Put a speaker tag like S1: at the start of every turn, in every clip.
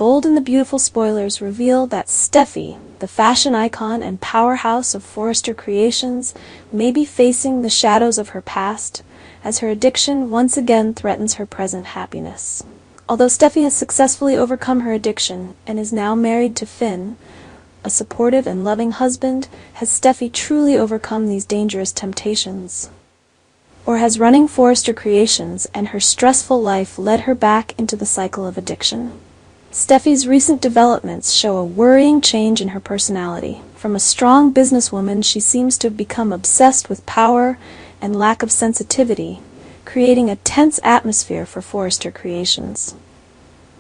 S1: Bold and the Beautiful spoilers reveal that Steffy, the fashion icon and powerhouse of Forrester Creations, may be facing the shadows of her past, as her addiction once again threatens her present happiness. Although Steffy has successfully overcome her addiction and is now married to Finn, a supportive and loving husband, has Steffy truly overcome these dangerous temptations? Or has running Forrester Creations and her stressful life led her back into the cycle of addiction? Steffy's recent developments show a worrying change in her personality. From a strong businesswoman, she seems to have become obsessed with power and lack of sensitivity, creating a tense atmosphere for Forrester Creations.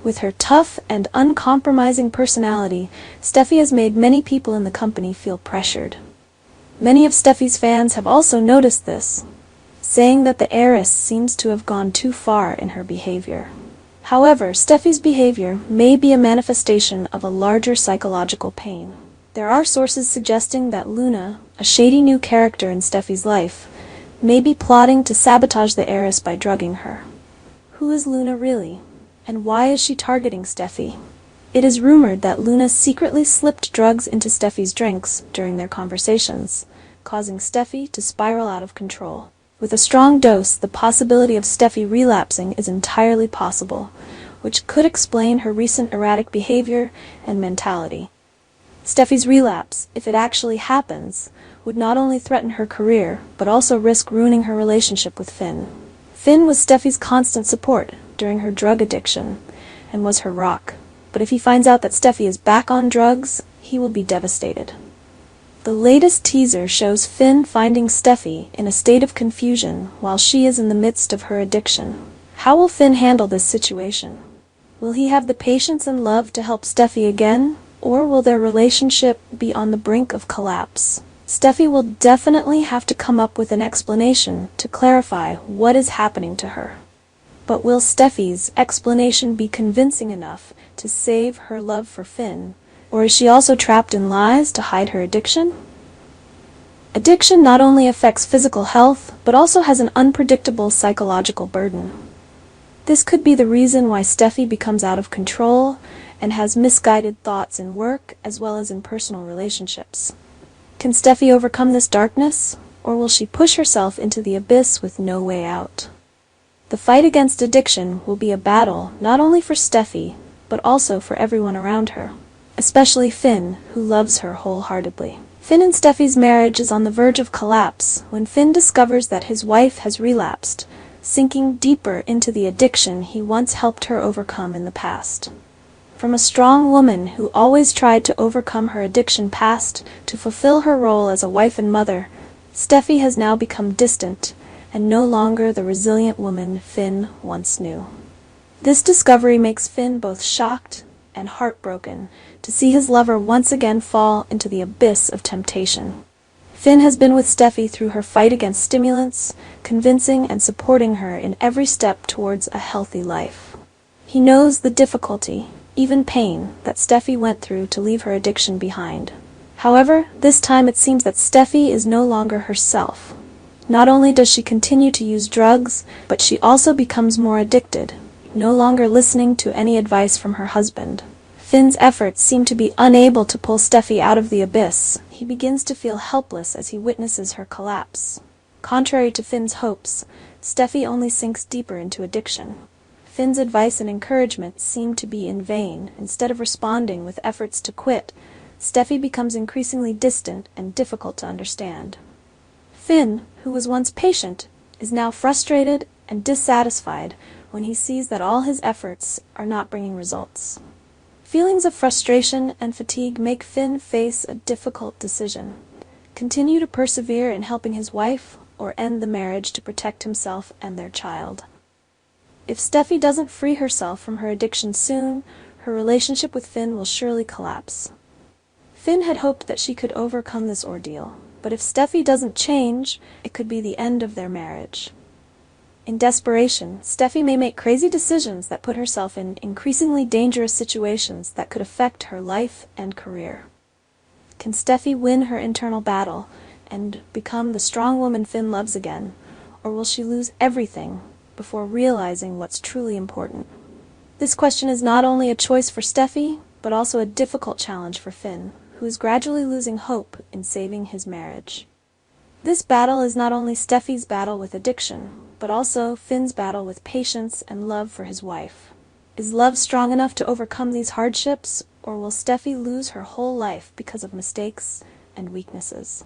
S1: With her tough and uncompromising personality, Steffy has made many people in the company feel pressured. Many of Steffy's fans have also noticed this, saying that the heiress seems to have gone too far in her behavior. However, Steffy's behavior may be a manifestation of a larger psychological pain. There are sources suggesting that Luna, a shady new character in Steffy's life, may be plotting to sabotage the heiress by drugging her. Who is Luna really? And why is she targeting Steffy? It is rumored that Luna secretly slipped drugs into Steffy's drinks during their conversations, causing Steffy to spiral out of control. With a strong dose, the possibility of Steffy relapsing is entirely possible, which could explain her recent erratic behavior and mentality. Steffy's relapse, if it actually happens, would not only threaten her career, but also risk ruining her relationship with Finn. Finn was Steffy's constant support during her drug addiction, and was her rock. But if he finds out that Steffy is back on drugs, he will be devastated. The latest teaser shows Finn finding Steffy in a state of confusion while she is in the midst of her addiction. How will Finn handle this situation? Will he have the patience and love to help Steffy again, or will their relationship be on the brink of collapse? Steffy will definitely have to come up with an explanation to clarify what is happening to her. But will Steffy's explanation be convincing enough to save her love for Finn, or is she also trapped in lies to hide her addiction? Addiction not only affects physical health, but also has an unpredictable psychological burden. This could be the reason why Steffy becomes out of control and has misguided thoughts in work as well as in personal relationships. Can Steffy overcome this darkness, or will she push herself into the abyss with no way out? The fight against addiction will be a battle not only for Steffy, but also for everyone around her, especially Finn, who loves her wholeheartedly. Finn and Steffy's marriage is on the verge of collapse when Finn discovers that his wife has relapsed, sinking deeper into the addiction he once helped her overcome in the past. From a strong woman who always tried to overcome her addiction past to fulfill her role as a wife and mother, Steffy has now become distant and no longer the resilient woman Finn once knew. This discovery makes Finn both shocked and heartbroken to see his lover once again fall into the abyss of temptation. Finn has been with Steffy through her fight against stimulants, convincing and supporting her in every step towards a healthy life. He knows the difficulty, even pain, that Steffy went through to leave her addiction behind. However, this time it seems that Steffy is no longer herself. Not only does she continue to use drugs, but she also becomes more addicted, no longer listening to any advice from her husband. Finn's efforts seem to be unable to pull Steffy out of the abyss. He begins to feel helpless as he witnesses her collapse. Contrary to Finn's hopes, Steffy only sinks deeper into addiction. Finn's advice and encouragement seem to be in vain. Instead of responding with efforts to quit, Steffy becomes increasingly distant and difficult to understand. Finn, who was once patient, is now frustrated and dissatisfied when he sees that all his efforts are not bringing results. Feelings of frustration and fatigue make Finn face a difficult decision: continue to persevere in helping his wife, or end the marriage to protect himself and their child. If Steffy doesn't free herself from her addiction soon, her relationship with Finn will surely collapse. Finn had hoped that she could overcome this ordeal, but if Steffy doesn't change, it could be the end of their marriage. In desperation, Steffy may make crazy decisions that put herself in increasingly dangerous situations that could affect her life and career. Can Steffy win her internal battle and become the strong woman Finn loves again, or will she lose everything before realizing what's truly important? This question is not only a choice for Steffy, but also a difficult challenge for Finn, who is gradually losing hope in saving his marriage. This battle is not only Steffy's battle with addiction, but also Finn's battle with patience and love for his wife. Is love strong enough to overcome these hardships, or will Steffy lose her whole life because of mistakes and weaknesses?